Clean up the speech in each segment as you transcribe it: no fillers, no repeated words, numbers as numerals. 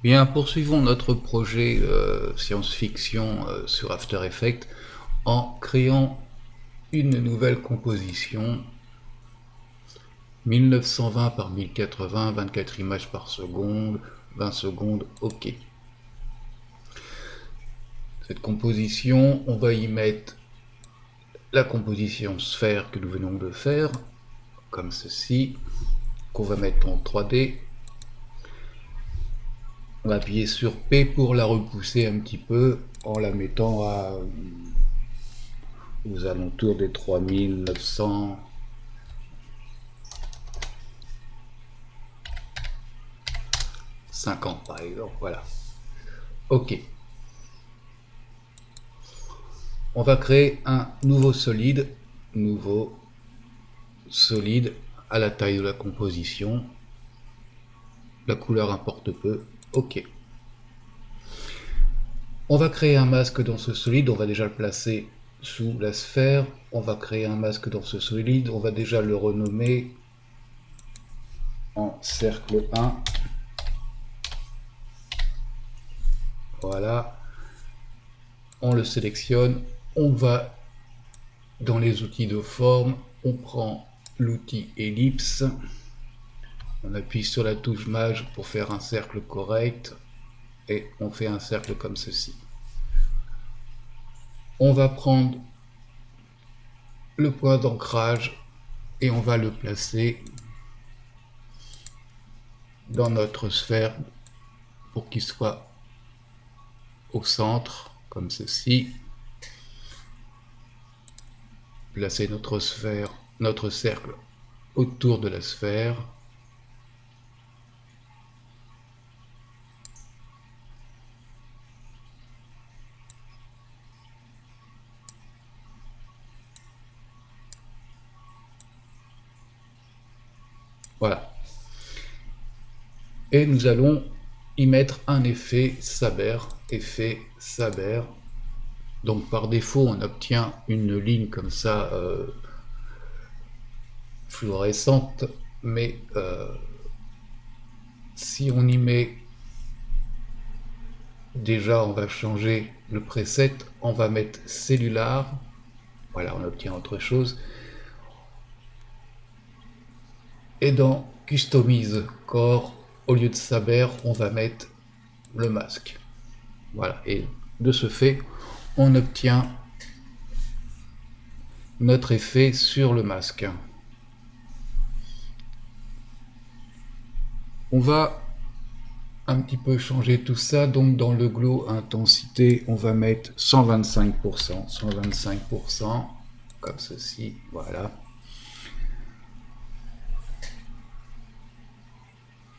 Bien, poursuivons notre projet science-fiction sur After Effects en créant une nouvelle composition 1920 par 1080, 24 images par seconde, 20 secondes, ok. Cette composition, on va y mettre la composition sphère que nous venons de faire, comme ceci, qu'on va mettre en 3D. On va appuyer sur P pour la repousser un petit peu en la mettant aux alentours des 3900. Par exemple, voilà. Ok. On va créer un nouveau solide à la taille de la composition. La couleur importe peu. Ok. On va créer un masque dans ce solide, on va déjà le placer sous la sphère. On va créer un masque dans ce solide, on va déjà le renommer en cercle 1. Voilà. On le sélectionne, on va dans les outils de forme, on prend l'outil ellipse, on appuie sur la touche maj pour faire un cercle correct et on fait un cercle comme ceci. On va prendre le point d'ancrage et on va le placer dans notre sphère pour qu'il soit au centre, comme ceci. Placer notre sphère, notre cercle autour de la sphère. Voilà. Et nous allons y mettre un effet Saber, Donc par défaut, on obtient une ligne comme ça, fluorescente, mais si on y met, déjà on va changer le preset, on va mettre cellular, voilà, on obtient autre chose. Et dans Customize Core, au lieu de Saber, on va mettre le masque. Voilà, et de ce fait, on obtient notre effet sur le masque. On va un petit peu changer tout ça, donc dans le glow intensité, on va mettre 125%, comme ceci, voilà.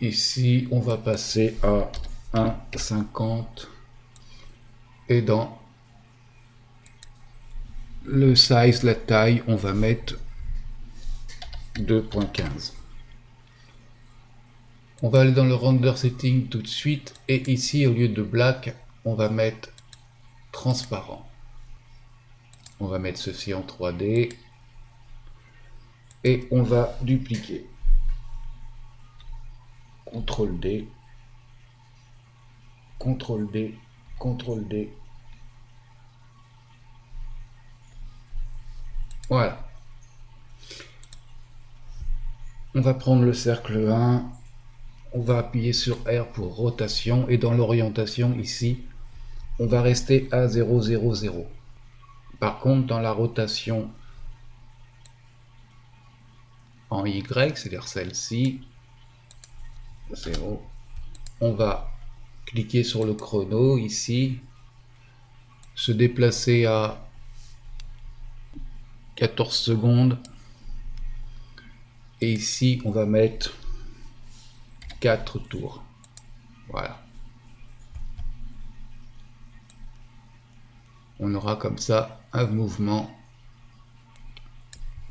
Ici, on va passer à 1,50 et dans le size, la taille, on va mettre 2,15. On va aller dans le render setting tout de suite et ici, au lieu de black, on va mettre transparent. On va mettre ceci en 3D et on va dupliquer. CTRL D, CTRL D, CTRL D. Voilà. On va prendre le cercle 1, on va appuyer sur R pour rotation et dans l'orientation ici, on va rester à 0, 0, 0. Par contre, dans la rotation en Y, c'est-à-dire celle-ci, 0, on va cliquer sur le chrono ici, se déplacer à 14 secondes et ici on va mettre 4 tours. Voilà. On aura comme ça un mouvement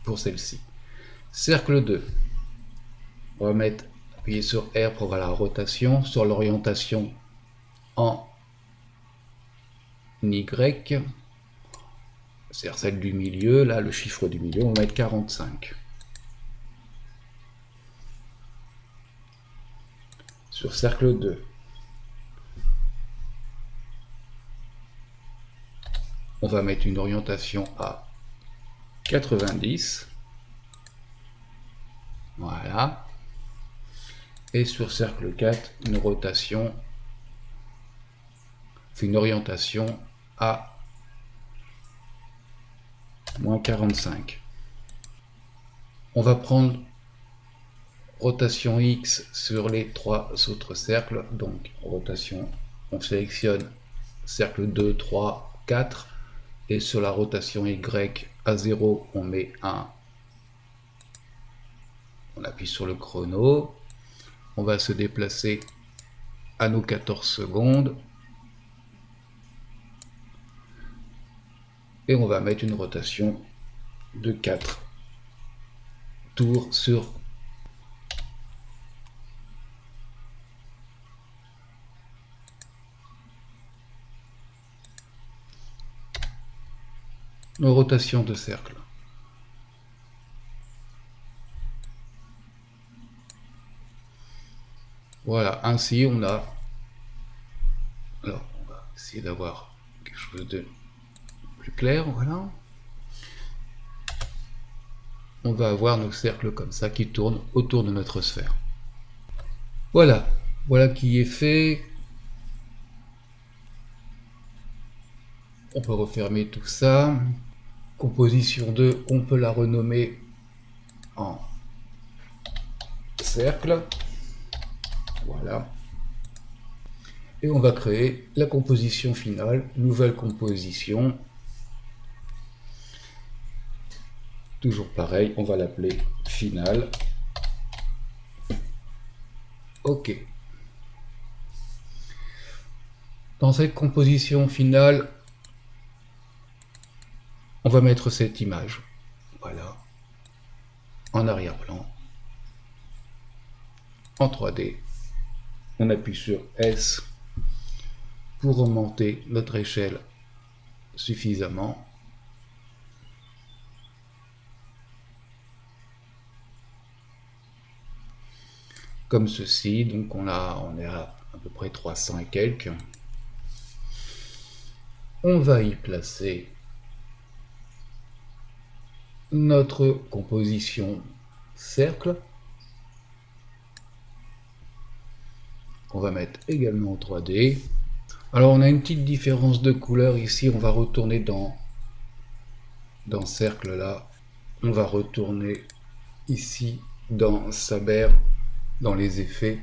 pour celle-ci. Cercle 2. On va mettre, appuyer sur R pour voir la rotation, sur l'orientation en Y, c'est-à-dire celle du milieu, là le chiffre du milieu, on va mettre 45. Sur cercle 2, on va mettre une orientation à 90. Voilà. Et sur cercle 4, une rotation, une orientation à moins 45. On va prendre rotation X sur les 3 autres cercles. Donc rotation, on sélectionne cercle 2, 3, 4. Et sur la rotation Y à 0, on met 1. On appuie sur le chrono. On va se déplacer à nos 14 secondes. Et on va mettre une rotation de 4 tours sur nos rotations de cercle. Voilà, ainsi on a... Alors, on va essayer d'avoir quelque chose de plus clair, voilà. On va avoir nos cercles comme ça qui tournent autour de notre sphère. Voilà, voilà qui est fait. On peut refermer tout ça. Composition 2, on peut la renommer en cercle. Voilà. Et on va créer la composition finale, nouvelle composition. Toujours pareil, on va l'appeler finale. OK. Dans cette composition finale, on va mettre cette image. Voilà. En arrière-plan. En 3D. On appuie sur S pour remonter notre échelle suffisamment. Comme ceci, donc on est à peu près 300 et quelques. On va y placer notre composition cercle. On va mettre également en 3D. Alors on a une petite différence de couleur ici, on va retourner dans cercle là. On va retourner ici dans Saber, dans les effets.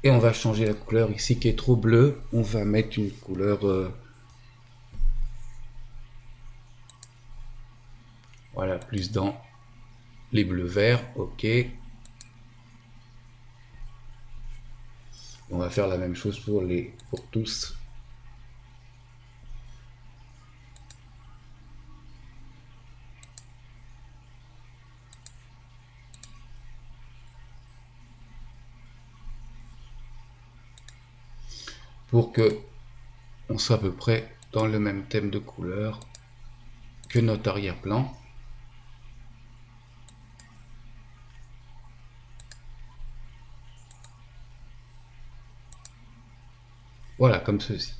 Et on va changer la couleur ici qui est trop bleue. On va mettre une couleur... voilà, plus dans les bleus-verts. OK. On va faire la même chose pour tous. Pour que on soit à peu près dans le même thème de couleur que notre arrière-plan. Voilà, comme ceci.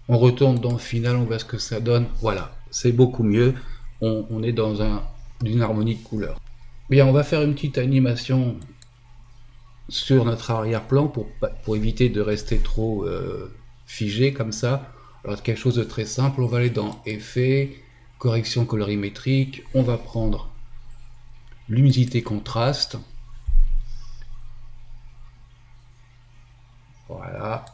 On retourne dans Final, on voit ce que ça donne. Voilà, c'est beaucoup mieux. On est dans une harmonie de couleurs. Bien, on va faire une petite animation sur notre arrière-plan pour éviter de rester trop figé comme ça. Alors, quelque chose de très simple, on va aller dans Effets, Correction colorimétrique. On va prendre luminosité contraste. Voilà.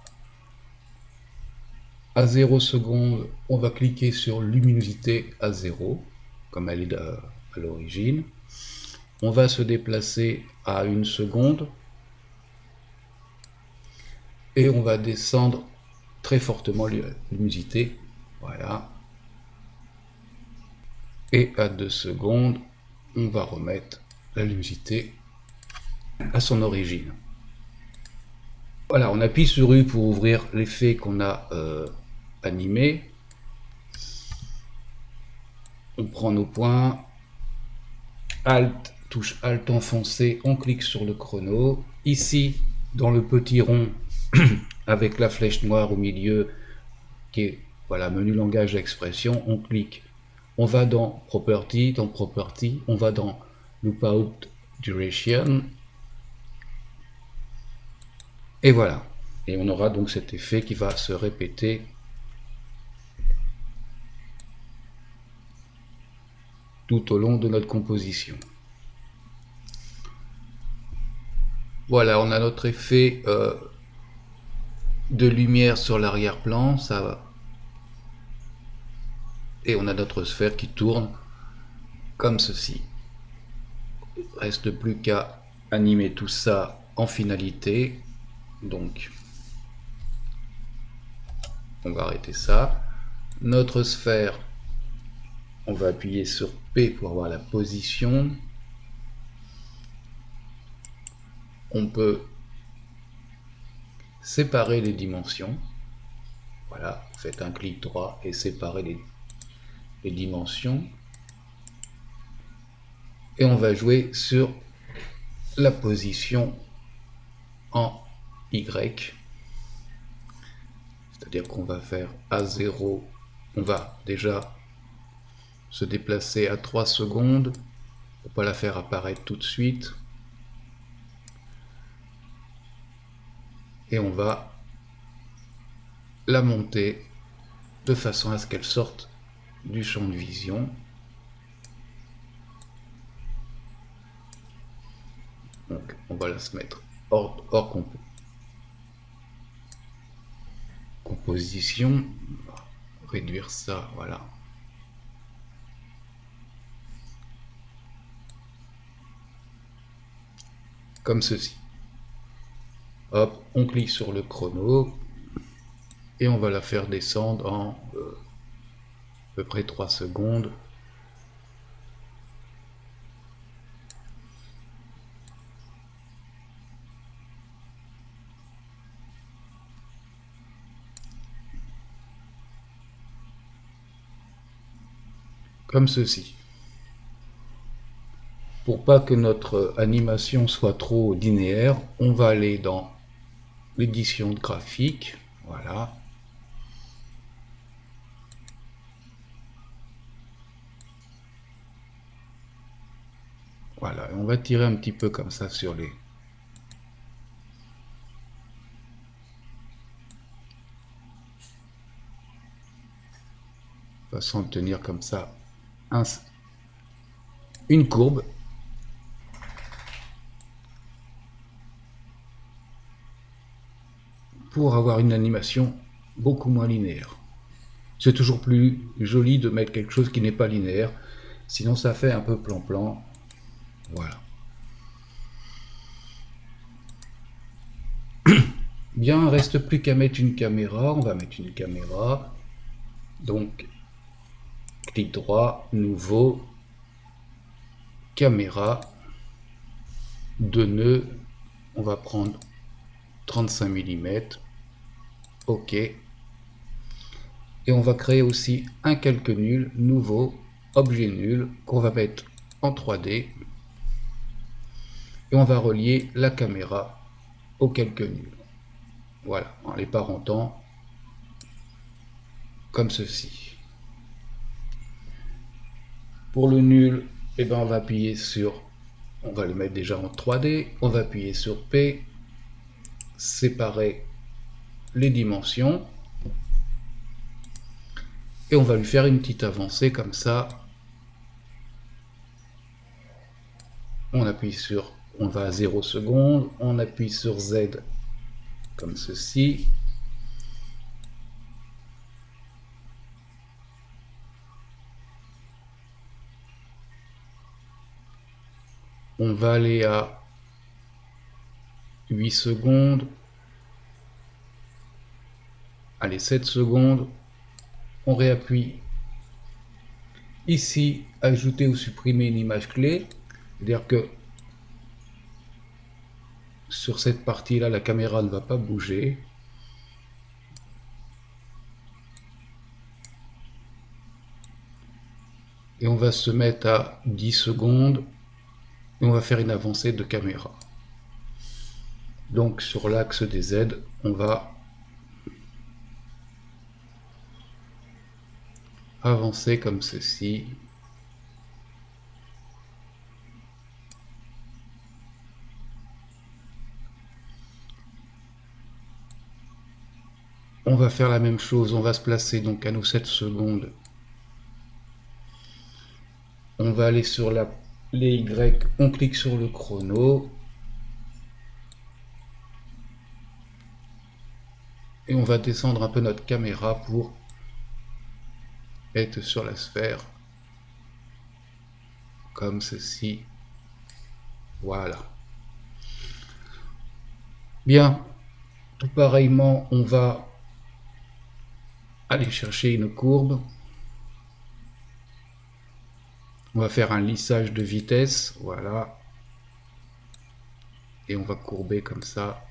À 0 secondes, on va cliquer sur luminosité à 0, comme elle est à l'origine. On va se déplacer à 1 seconde. Et on va descendre très fortement la luminosité. Voilà. Et à 2 secondes, on va remettre la luminosité à son origine. Voilà, on appuie sur U pour ouvrir l'effet qu'on a animé. On prend nos points. Alt, touche Alt enfoncé, on clique sur le chrono. Ici, dans le petit rond, avec la flèche noire au milieu qui est voilà, menu langage d'expression, on clique. On va dans Property, on va dans Loopout Duration. Et voilà. Et on aura donc cet effet qui va se répéter tout au long de notre composition. Voilà, on a notre effet de lumière sur l'arrière-plan, ça, et on a notre sphère qui tourne comme ceci. Il ne reste plus qu'à animer tout ça en finalité. Donc, on va arrêter ça. Notre sphère, on va appuyer sur P pour avoir la position. On peut séparer les dimensions. Voilà, faites un clic droit et séparez les dimensions. Et on va jouer sur la position en Y. C'est-à-dire qu'on va faire A0, on va déjà se déplacer à 3 secondes pour ne pas la faire apparaître tout de suite. Et on va la monter de façon à ce qu'elle sorte du champ de vision. Donc on va la se mettre hors composition. On va réduire ça, voilà. Comme ceci. Hop, on clique sur le chrono et on va la faire descendre en à peu près 3 secondes. Comme ceci. Pour pas que notre animation soit trop linéaire, on va aller dans l'édition de graphique, voilà. Voilà, on va tirer un petit peu comme ça sur les... façon de tenir comme ça une courbe. Pour avoir une animation beaucoup moins linéaire. C'est toujours plus joli de mettre quelque chose qui n'est pas linéaire, sinon ça fait un peu plan-plan. Voilà. Bien, il ne reste plus qu'à mettre une caméra. On va mettre une caméra. Donc, clic droit, nouveau, caméra, 2 nœuds. On va prendre 35 mm. OK. Et on va créer aussi un calque nul, nouveau, objet nul, qu'on va mettre en 3D. Et on va relier la caméra au calque nul. Voilà, en les parentant comme ceci. Pour le nul, eh ben on va appuyer sur, on va le mettre déjà en 3D, on va appuyer sur P, séparer les dimensions, et on va lui faire une petite avancée comme ça. On appuie sur, on va à 0 secondes, on appuie sur Z comme ceci. On va aller à 8 secondes. Allez, 7 secondes. On réappuie. Ici, ajouter ou supprimer une image clé. C'est-à-dire que sur cette partie-là, la caméra ne va pas bouger. Et on va se mettre à 10 secondes. Et on va faire une avancée de caméra. Donc sur l'axe des Z, on va avancer comme ceci. On va faire la même chose, on va se placer donc à nos 7 secondes. On va aller sur les Y, on clique sur le chrono. Et on va descendre un peu notre caméra pour être sur la sphère. Comme ceci. Voilà. Bien. Tout pareillement, on va aller chercher une courbe. On va faire un lissage de vitesse. Voilà. Et on va courber comme ça.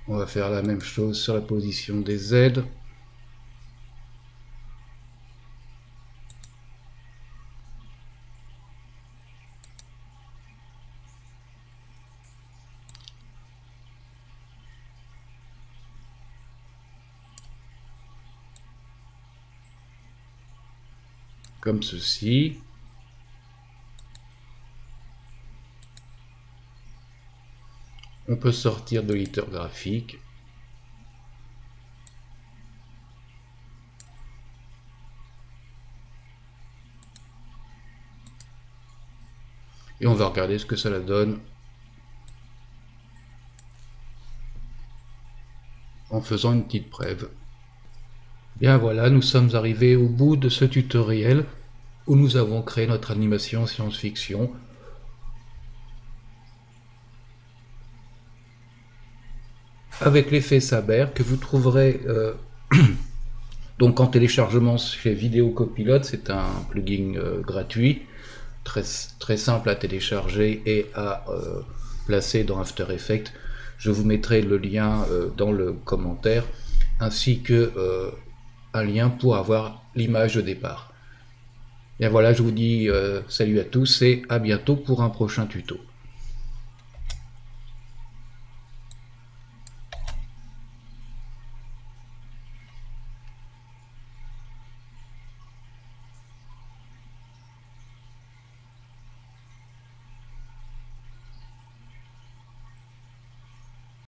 On va faire la même chose sur la position des Z. Comme ceci. On peut sortir de l'éditeur graphique. Et on va regarder ce que cela donne en faisant une petite preuve. Bien voilà, nous sommes arrivés au bout de ce tutoriel où nous avons créé notre animation science-fiction. Avec l'effet Saber que vous trouverez donc en téléchargement chez Vidéo Copilote. C'est un plugin gratuit, très simple à télécharger et à placer dans After Effects. Je vous mettrai le lien dans le commentaire, ainsi que un lien pour avoir l'image de départ. Bien voilà, je vous dis salut à tous et à bientôt pour un prochain tuto.